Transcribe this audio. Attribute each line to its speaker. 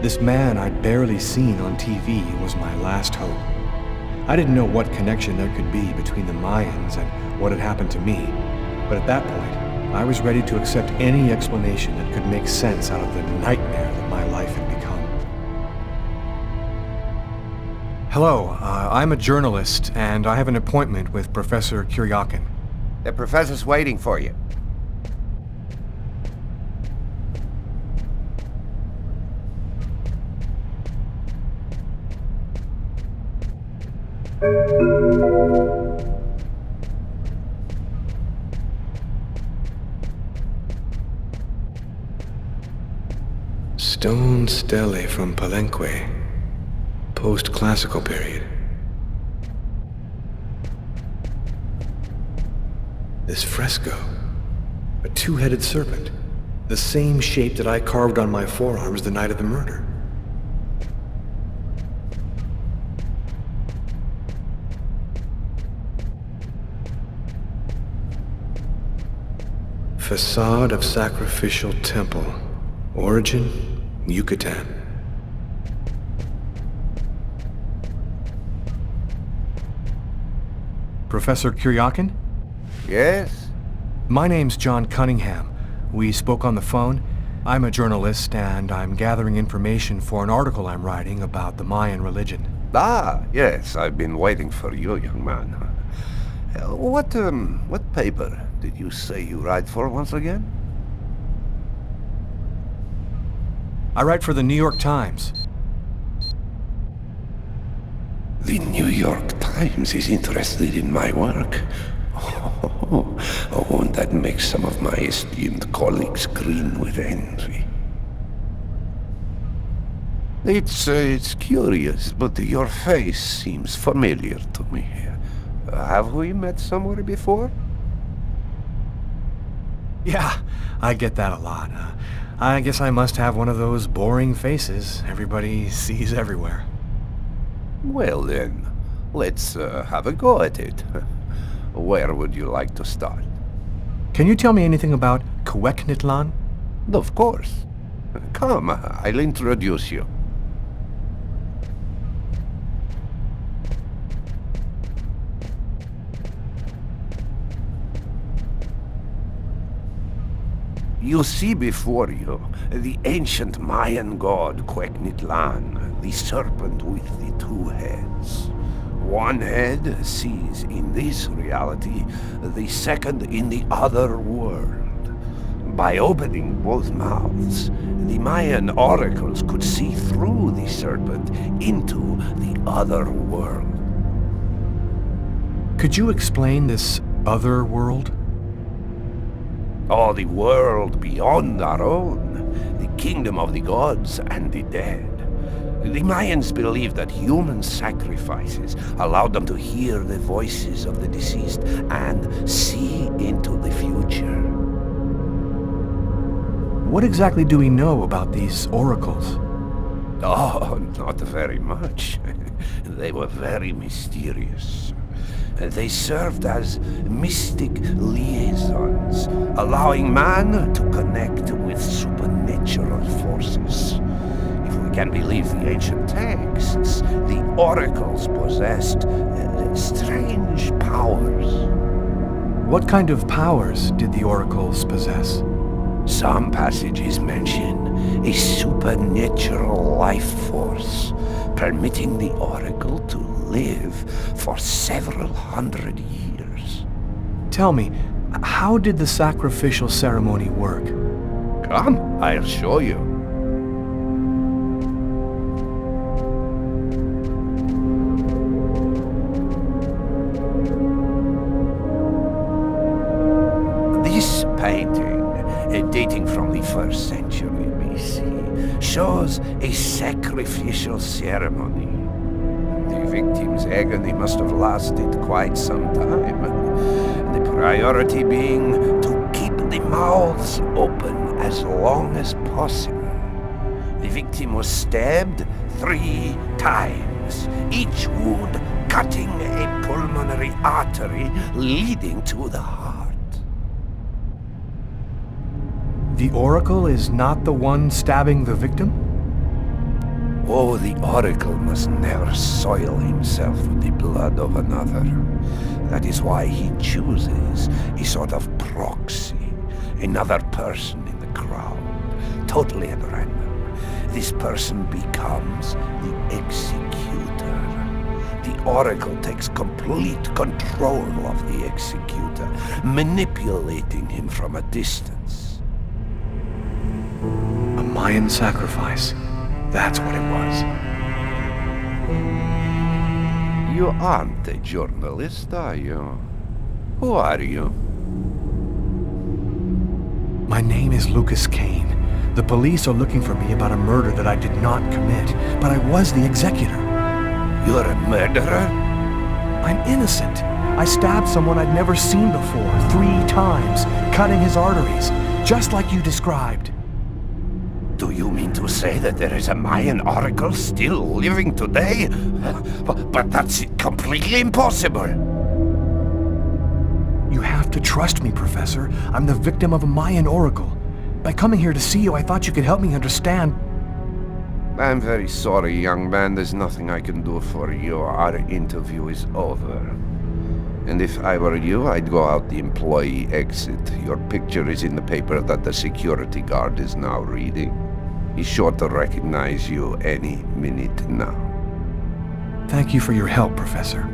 Speaker 1: This man I'd barely seen on TV was my last hope. I didn't know what connection there could be between the Mayans and what had happened to me, but at that point, I was ready to accept any explanation that could make sense out of the nightmare that my life had become. Hello, I'm a journalist, and I have an appointment with Professor KURIAKIN.
Speaker 2: The professor's waiting for you.
Speaker 1: Stone stele from Palenque, post-classical period. This fresco, a two-headed serpent, the same shape that I carved on my forearms the night of the murder. Facade of sacrificial temple. Origin, Yucatan. Professor KURIAKIN?
Speaker 2: Yes?
Speaker 1: My name's John Cunningham. We spoke on the phone. I'm a journalist, and I'm gathering information for an article I'm writing about the Mayan religion.
Speaker 2: Ah, yes, I've been waiting for you, young man. What paper did you say you write for once again?
Speaker 1: I write for the New York Times.
Speaker 2: The New York Times is interested in my work. Won't that make some of my esteemed colleagues grin with envy? It's curious, but your face seems familiar to me. Have we met somewhere before?
Speaker 1: Yeah, I get that a lot. I guess I must have one of those boring faces everybody sees everywhere.
Speaker 2: Well then, let's have a go at it. Where would you like to start?
Speaker 1: Can you tell me anything about Cuequitlan?
Speaker 2: Of course. Come, I'll introduce you. You see before you the ancient Mayan god Cuequitlan, the serpent with the two heads. One head sees in this reality, the second in the other world. By opening both mouths, the Mayan oracles could see through the serpent into the other world.
Speaker 1: Could you explain this other world?
Speaker 2: Oh, the world beyond our own, the kingdom of the gods and the dead. The Mayans believed that human sacrifices allowed them to hear the voices of the deceased and see into the future.
Speaker 1: What exactly do we know about these oracles?
Speaker 2: Oh, not very much. They were very mysterious. They served as mystic liaisons, allowing man to connect with supernatural forces. If we can believe the ancient texts, the oracles possessed strange powers.
Speaker 1: What kind of powers did the oracles possess?
Speaker 2: Some passages mention a supernatural life force, permitting the oracle to live for several hundred years.
Speaker 1: Tell me, how did the sacrificial ceremony work?
Speaker 2: Come, I'll show you. This painting, dating from the 1st century BC, shows a sacrificial ceremony. The victim's agony must have lasted quite some time, the priority being to keep the mouths open as long as possible. The victim was stabbed 3 times, each wound cutting a pulmonary artery leading to the heart.
Speaker 1: The oracle is not the one stabbing the victim?
Speaker 2: Oh, the Oracle must never soil himself with the blood of another. That is why he chooses a sort of proxy, another person in the crowd, totally at random. This person becomes the executor. The Oracle takes complete control of the executor, manipulating him from a distance.
Speaker 1: A Mayan sacrifice. That's what it was.
Speaker 2: You aren't a journalist, are you? Who are you?
Speaker 1: My name is Lucas Kane. The police are looking for me about a murder that I did not commit, but I was the executor.
Speaker 2: You're a murderer?
Speaker 1: I'm innocent. I stabbed someone I'd never seen before 3 times, cutting his arteries, just like you described.
Speaker 2: Do you mean to say that there is a Mayan oracle still living today? But that's completely impossible.
Speaker 1: You have to trust me, Professor. I'm the victim of a Mayan oracle. By coming here to see you, I thought you could help me understand.
Speaker 2: I'm very sorry, young man. There's nothing I can do for you. Our interview is over. And if I were you, I'd go out the employee exit. Your picture is in the paper that the security guard is now reading. He's sure to recognize you any minute now.
Speaker 1: Thank you for your help, Professor.